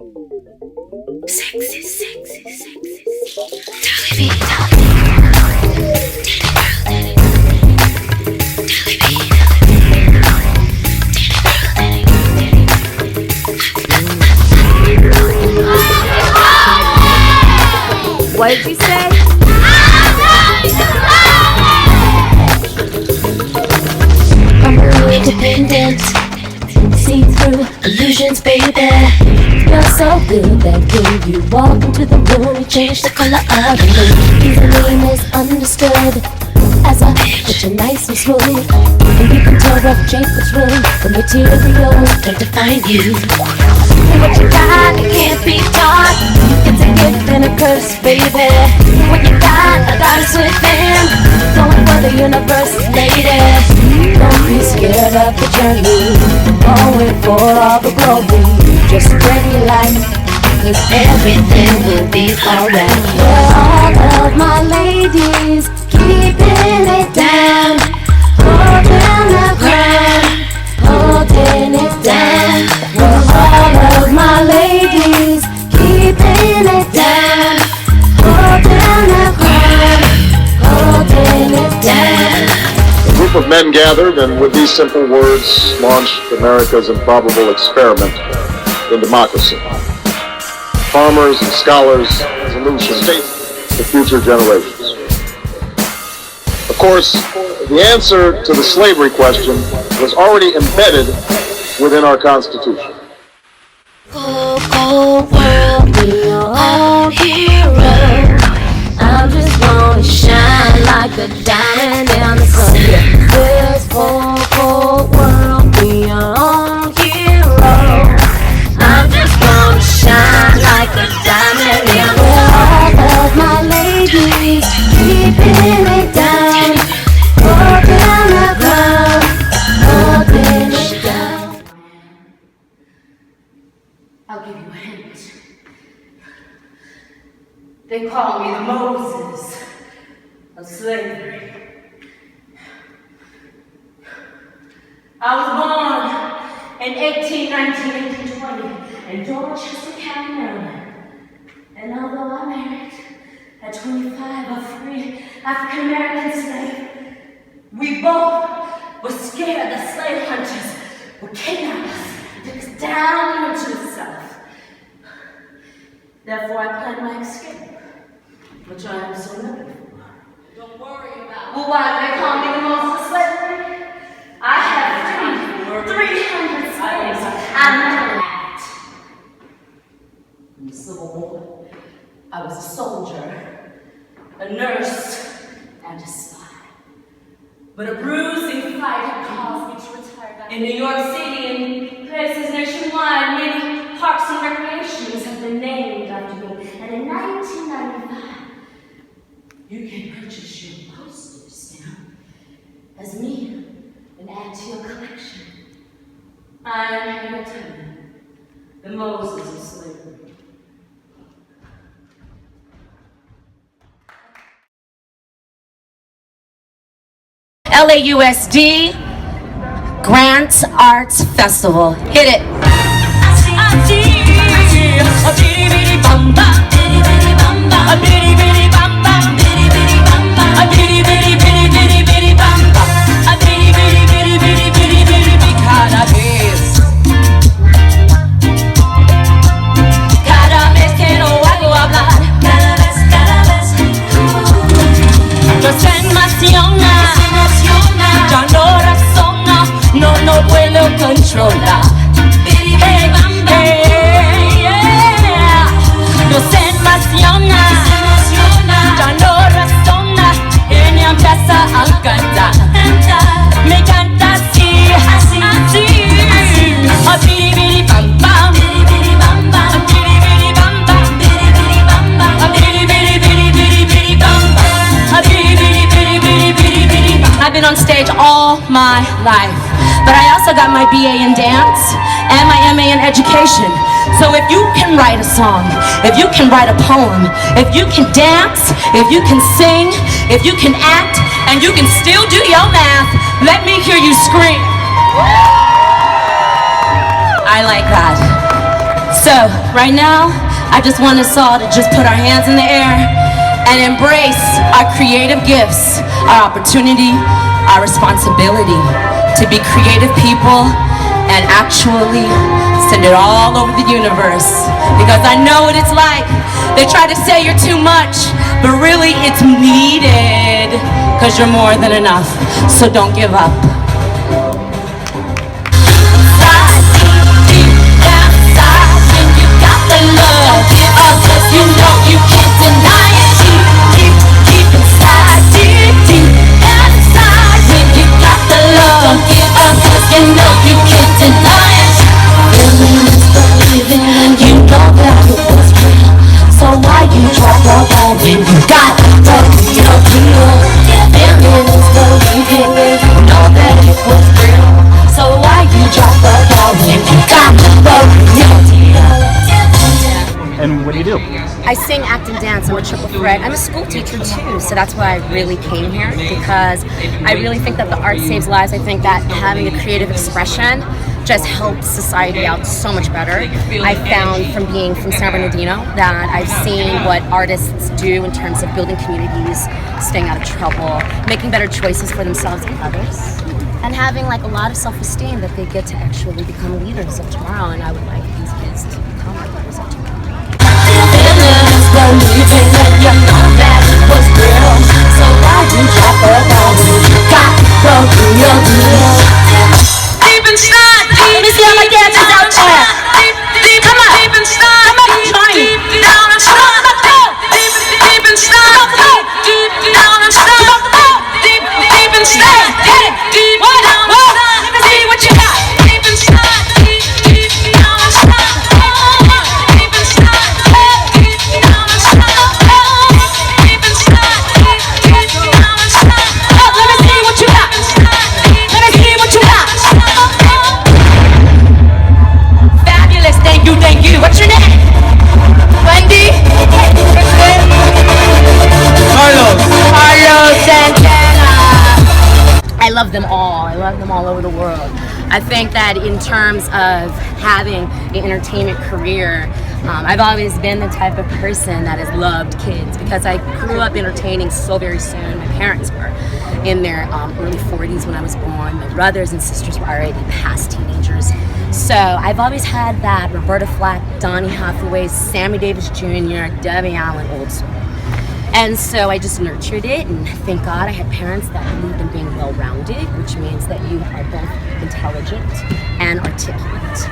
Sexy, sexy, sexy. What did you say? I'm independent, see through illusions, baby. You're so good that when you walk into the room, you change the color of the room. Easily misunderstood as I put you nice and smooth. And you can tell rough Jacob's room from materials to define you. What you got, it can't be taught. It's a gift and a curse, baby. What you got, a goddess within. Going for the universe, lady. Don't be scared of the journey. Going for all the glory. Just spread your light, 'cause everything will be alright. For all of my ladies, keeping it down, holding the ground, holding it down. For all of my ladies, keeping it down, holding the ground, holding it down. A group of men gathered and with these simple words launched America's improbable experiment in democracy. Farmers and scholars, resolutions, state for future generations. Of course, the answer to the slavery question was already embedded within our Constitution. Cold, cold world, be your own hero. I just wanna shine like a diamond in the sun. This cold, cold world, be your own hero. I just wanna shine like a diamond in the sun. All of my ladies, keeping it down, holding the ground, holding it down. I'll give you a hint. They call me the Moses of slavery. I was born in 1819, 1820 in Dorchester County, Maryland. And although I married at 25 a free African-American slave, we both were scared that slave hunters would kidnap us, take us down into the South. Therefore, I planned my escape, which I am so ready for. Don't worry about it. Well, why do they call me the Moses of slavery? I have 300 slaves. I'm not that. In the Civil War, I was a soldier, a nurse, and a spy. But a bruising fight had caused me to retire. In New York City and places nationwide, many parks and recreations have been named after me. And in 1995, you can purchase your postage stamp as me and add to your collection. I am here to tell you, the Moses of slavery. LAUSD Grants Arts Festival. Hit it. Ya no razona, no puedo controlar. Hey, no se emociona, ya no razona, ella empieza a cantar. Me canta así, así, a biribiri bam bam, biribiri bam bam, biribiri bam bam, biribiri bam bam, a biribiri biribiri bam bam, a biribiri biribiri bam. I've been on stage all my life, but I also got my BA in dance and my MA in education. So if you can write a song, if you can write a poem, if you can dance, if you can sing, if you can act, and you can still do your math, let me hear you scream. I like that. So, right now, I just want us all to just put our hands in the air and embrace our creative gifts, our opportunity, our responsibility to be creative people and actually send it all over the universe. Because I know what it's like. They try to say you're too much, but really it's needed, because you're more than enough. So don't give up. You know you can't deny it. Keep inside, deep inside. When you got the love, don't give up, 'cause you know you can't deny it. Feeling is believing, and you know that it was real. So why you drop your ball when you got the real deal? Feeling is believing, and you know that it was real. So why you drop the ball when you got the real deal? And what do you do? I sing, act, and dance. I'm a triple threat. I'm a school teacher too, so that's why I really came here, because I really think that the art saves lives. I think that having a creative expression just helps society out so much better. I found from being from San Bernardino that I've seen what artists do in terms of building communities, staying out of trouble, making better choices for themselves and others, and having like a lot of self-esteem that they get to actually become leaders of tomorrow. And I would like these kids to become leaders of tomorrow. Believing that you know that it was real. So why you drop the ball when you got the real deal? Deep inside, Let me see all my dancers out there. Come on. deep inside, Come on, join me. deep down inside, deep inside, deep down inside, deep inside, deep down inside. Let me see what you got. Deep inside, deep down inside, deep inside, deep down inside, deep inside, deep down inside. Let me see what you got. Let me see what you got. Fabulous. Thank you, thank you. What's your name? Wendy? Carlos Santana. I love them all. I love them all over the world. I think that in terms of having an entertainment career, I've always been the type of person that has loved kids, because I grew up entertaining so very soon. My parents were in their early 40s when I was born. My brothers and sisters were already past teenagers. So I've always had that Roberta Flack, Donny Hathaway, Sammy Davis Jr., Debbie Allen old school. And so I just nurtured it, and thank God I had parents that believed in being well-rounded, which means that you are both intelligent and articulate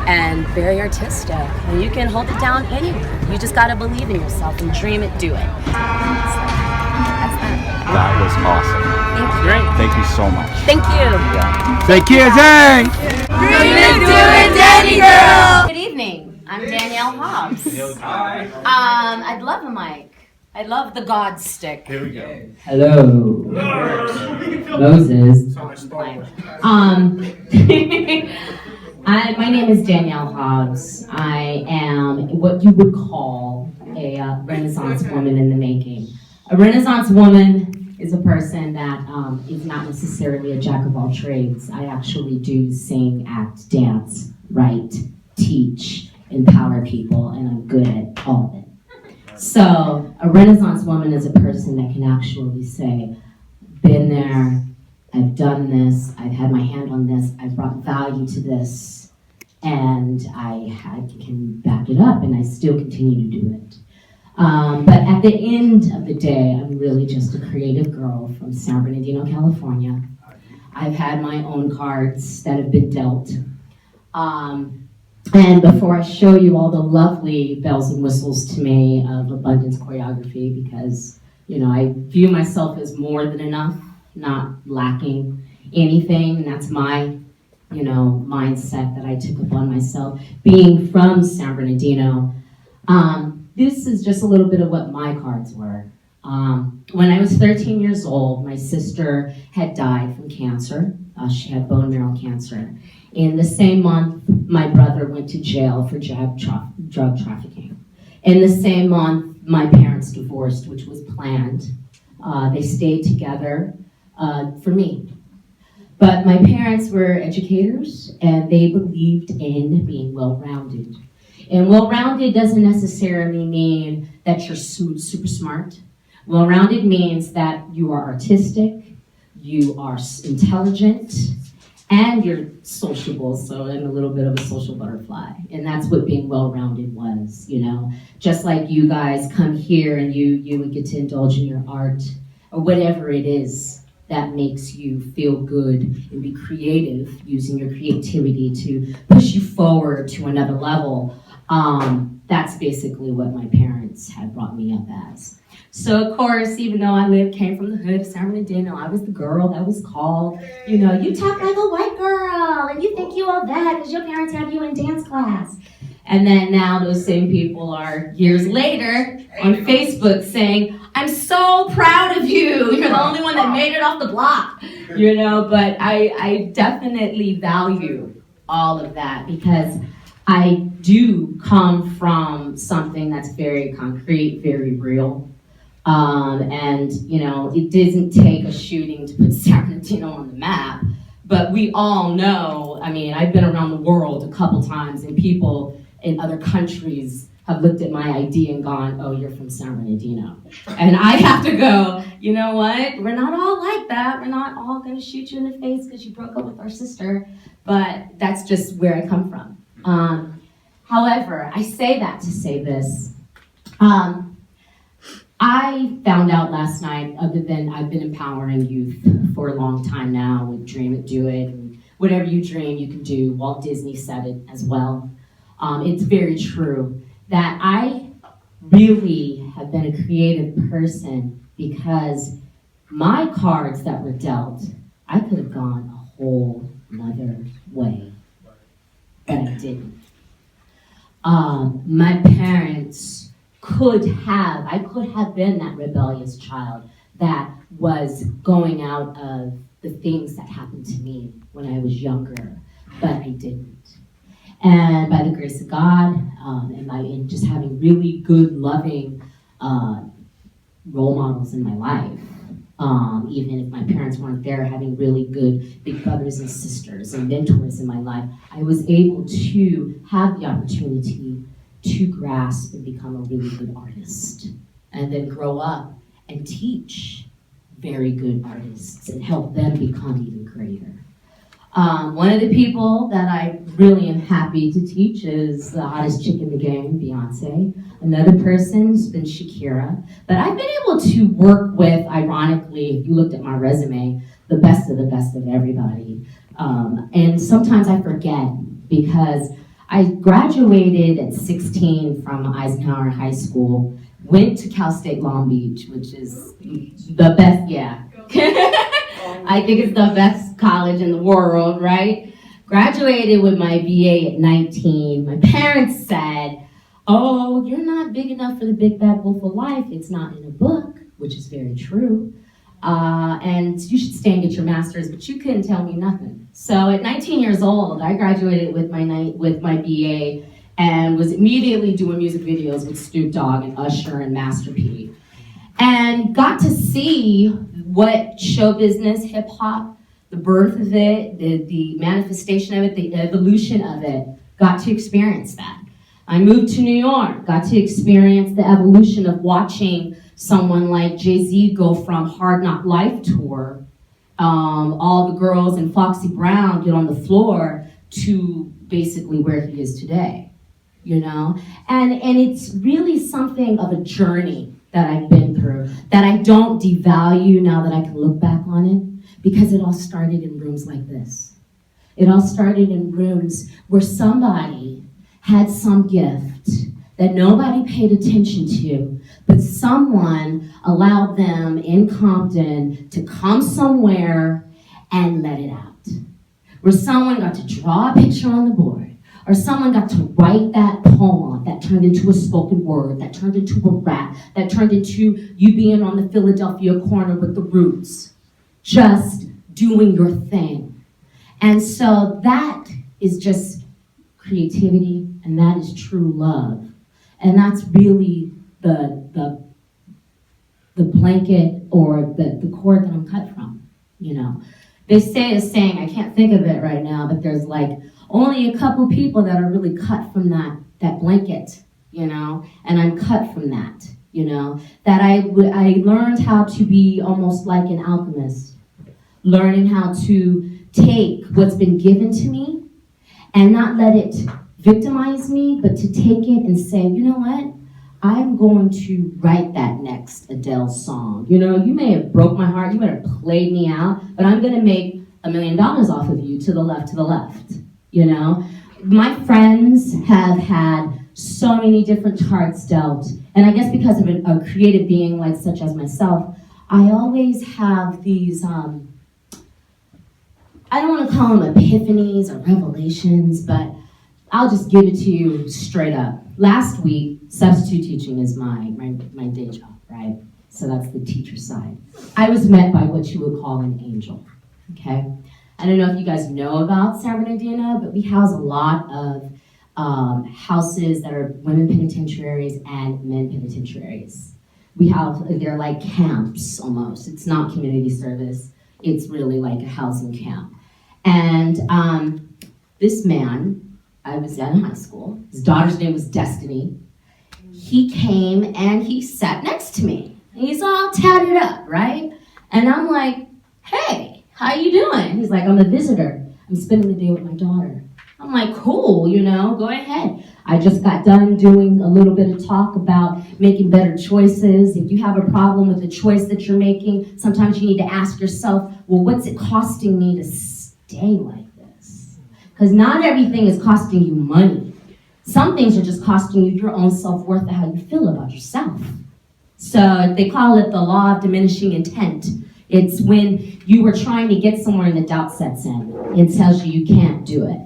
and very artistic. And you can hold it down anywhere. You just gotta believe in yourself and dream it, do it. That's that. That was awesome. Thank you. Great. Thank you so much. Thank you. Say kids, hey! Danigirl. Good evening. I'm Danielle Hobbs. I'd love a mic. I love the God stick. Here we go. Hello, Moses. My name is Danielle Hobbs. I am what you would call a Renaissance woman in the making. A Renaissance woman is a person that is not necessarily a jack of all trades. I actually do sing, act, dance, write, teach, empower people, and I'm good at all of it. So a Renaissance woman is a person that can actually say, been there, I've done this, I've had my hand on this, I've brought value to this, and I can back it up, and I still continue to do it. But at the end of the day, I'm really just a creative girl from San Bernardino, California. I've had my own cards that have been dealt. And before I show you all the lovely bells and whistles to me of abundance choreography, because, you know, I view myself as more than enough, not lacking anything, and that's my, you know, mindset that I took upon myself. Being from San Bernardino, this is just a little bit of what my cards were. When I was 13 years old, my sister had died from cancer. She had bone marrow cancer. In the same month, my brother went to jail for drug trafficking. In the same month, my parents divorced, which was planned. They stayed together for me. But my parents were educators, and they believed in being well-rounded. And well-rounded doesn't necessarily mean that you're super smart. Well-rounded means that you are artistic, you are intelligent, and you're sociable, so I'm a little bit of a social butterfly. And that's what being well-rounded was, you know? Just like you guys come here and you would get to indulge in your art, or whatever it is that makes you feel good and be creative, using your creativity to push you forward to another level. That's basically what my parents had brought me up as. So of course, even though I came from the hood of San Bernardino, I was the girl that was called, you know, you talk like a white girl, and you think you all that because your parents have you in dance class. And then now those same people are, years later, on Facebook saying, I'm so proud of you. You're the only one that made it off the block, you know, but I definitely value all of that because I do come from something that's very concrete, very real. And, you know, it doesn't take a shooting to put Sacremento on the map, but we all know, I mean, I've been around the world a couple times and people in other countries have looked at my ID and gone, oh, you're from San Bernardino. And I have to go, you know what? We're not all like that. We're not all gonna shoot you in the face because you broke up with our sister, but that's just where I come from. However, I say that to say this. I found out last night, other than I've been empowering youth for a long time now with Dream It, Do It, and whatever you dream you can do. Walt Disney said it as well. It's very true that I really have been a creative person because my cards that were dealt, I could have gone a whole nother way, but I didn't. My parents I could have been that rebellious child that was going out of the things that happened to me when I was younger, but I didn't. And by the grace of God, and just having really good, loving role models in my life, even if my parents weren't there, having really good big brothers and sisters and mentors in my life, I was able to have the opportunity to grasp and become a really good artist, and then grow up and teach very good artists and help them become even greater. One of the people that I really am happy to teach is the hottest chick in the game, Beyonce. Another person's been Shakira. But I've been able to work with, ironically, if you looked at my resume, the best of everybody. And sometimes I forget because I graduated at 16 from Eisenhower High School, went to Cal State Long Beach, which is the best, yeah. I think it's the best college in the world, right? Graduated with my BA at 19. My parents said, oh, you're not big enough for the big bad wolf of life. It's not in a book, which is very true. And you should stay and get your master's, but you couldn't tell me nothing. So at 19 years old, I graduated with my BA and was immediately doing music videos with Snoop Dogg and Usher and Master P. And got to see what show business, hip hop, the birth of it, the manifestation of it, the evolution of it, got to experience that. I moved to New York, got to experience the evolution of watching someone like Jay-Z go from Hard Knock Life tour, all the girls and Foxy Brown get on the floor, to basically where he is today, you know? And it's really something of a journey that I've been through that I don't devalue now that I can look back on it, because it all started in rooms like this. It all started in rooms where somebody had some gift that nobody paid attention to, but someone allowed them in Compton to come somewhere and let it out. Where someone got to draw a picture on the board, or someone got to write that poem that turned into a spoken word, that turned into a rap, that turned into you being on the Philadelphia corner with the Roots, just doing your thing. And so that is just creativity, and that is true love. And that's really the blanket or the cord that I'm cut from, you know. They say a saying, I can't think of it right now, but there's like only a couple people that are really cut from that that blanket, you know, and I'm cut from that, you know, that I learned how to be almost like an alchemist, learning how to take what's been given to me and not let it victimize me, but to take it and say, you know what, I'm going to write that next Adele song. You know, you may have broke my heart, you may have played me out, but I'm gonna make $1 million off of you to the left, you know? My friends have had so many different cards dealt, and I guess because of a creative being like such as myself, I always have these, I don't wanna call them epiphanies or revelations, but I'll just give it to you straight up. Last week, substitute teaching is my day job, right? So that's the teacher side. I was met by what you would call an angel, okay? I don't know if you guys know about San Bernardino, but we house a lot of houses that are women penitentiaries and men penitentiaries. They're like camps almost. It's not community service. It's really like a housing camp. And this man, I was in high school. His daughter's name was Destiny. He came and he sat next to me. And he's all tatted up, right? And I'm like, hey, how you doing? He's like, I'm a visitor. I'm spending the day with my daughter. I'm like, cool, you know, go ahead. I just got done doing a little bit of talk about making better choices. If you have a problem with the choice that you're making, sometimes you need to ask yourself, well, what's it costing me to stay like this? Because not everything is costing you money. Some things are just costing you your own self-worth and how you feel about yourself. So they call it the law of diminishing intent. It's when you were trying to get somewhere and the doubt sets in. It tells you you can't do it.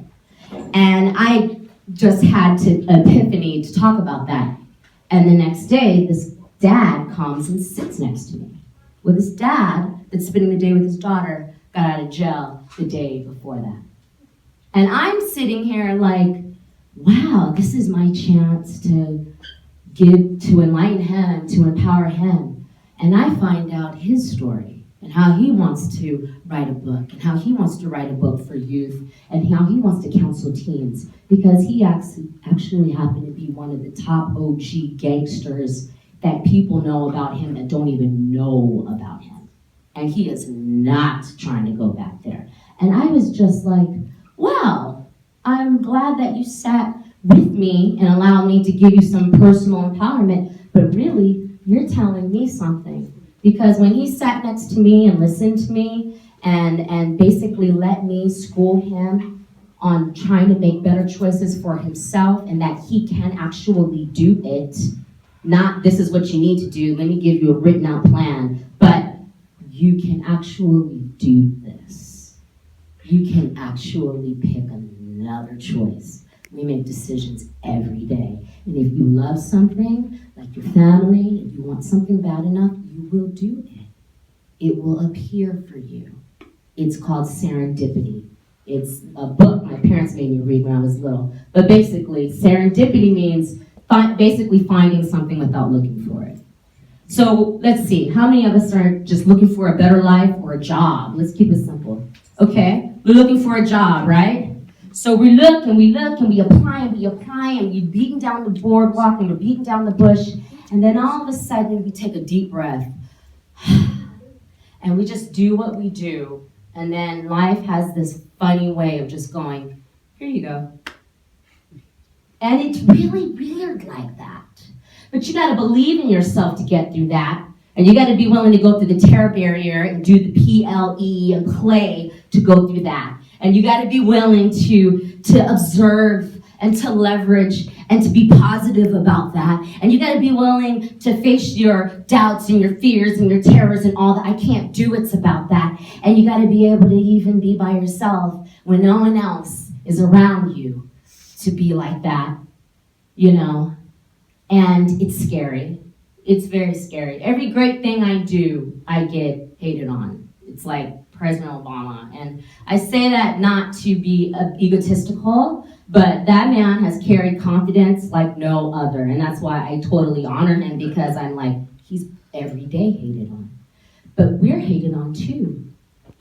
And I just had epiphany to talk about that. And the next day, this dad comes and sits next to me. Well, this dad that's spending the day with his daughter got out of jail the day before that. And I'm sitting here like, wow, this is my chance to enlighten him, to empower him. And I find out his story and how he wants to write a book and how he wants to write a book for youth and how he wants to counsel teens, because he actually happened to be one of the top OG gangsters that people know about him that don't even know about him. And he is not trying to go back there. And I was just like, wow, I'm glad that you sat with me and allowed me to give you some personal empowerment, but really, you're telling me something. Because when he sat next to me and listened to me and basically let me school him on trying to make better choices for himself and that he can actually do it, not this is what you need to do, let me give you a written out plan, but you can actually do this. You can actually pick another choice. We make decisions every day. And if you love something, like your family, if you want something bad enough, you will do it. It will appear for you. It's called serendipity. It's a book my parents made me read when I was little. But basically, serendipity means basically finding something without looking for it. So let's see, how many of us are just looking for a better life or a job? Let's keep it simple. Okay, we're looking for a job, right? So we look and we look and we apply and we apply and we're beating down the boardwalk and we're beating down the bush, and then all of a sudden we take a deep breath and we just do what we do, and then life has this funny way of just going, here you go. And it's really weird like that. But you gotta believe in yourself to get through that. And you gotta be willing to go through the terror barrier and do the PLE and play to go through that. And you gotta be willing to observe and to leverage and to be positive about that. And you gotta be willing to face your doubts and your fears and your terrors and all that. I can't do it's about that. And you gotta be able to even be by yourself when no one else is around you to be like that, you know? And it's scary. It's very scary. Every great thing I do, I get hated on. It's like President Obama. And I say that not to be egotistical, but that man has carried confidence like no other. And that's why I totally honor him, because I'm like, he's every day hated on. But we're hated on too,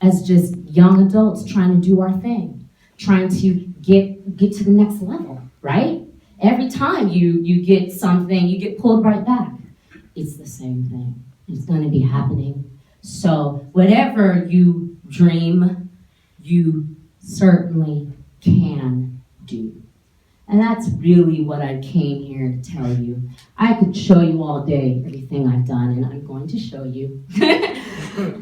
as just young adults trying to do our thing, trying to get to the next level, right? every time you get something, you get pulled right back. It's the same thing. It's going to be happening. So whatever you dream, you certainly can do. And that's really what I came here to tell you. I could show you all day everything I've done, and I'm going to show you.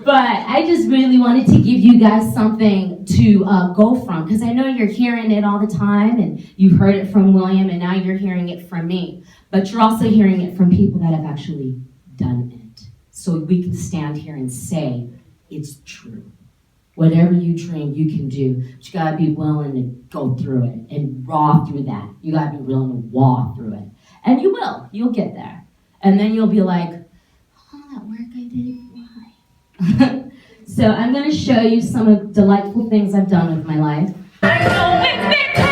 But I just really wanted to give you guys something to go from, because I know you're hearing it all the time, and you've heard it from William, and now you're hearing it from me. But you're also hearing it from people that have actually done it. So we can stand here and say, it's true. Whatever you dream, you can do. But you gotta be willing to go through it and raw through that. You gotta be willing to walk through it. And you will. You'll get there. And then you'll be like, oh, that work I did, why? So I'm gonna show you some of the delightful things I've done with my life. I know it's been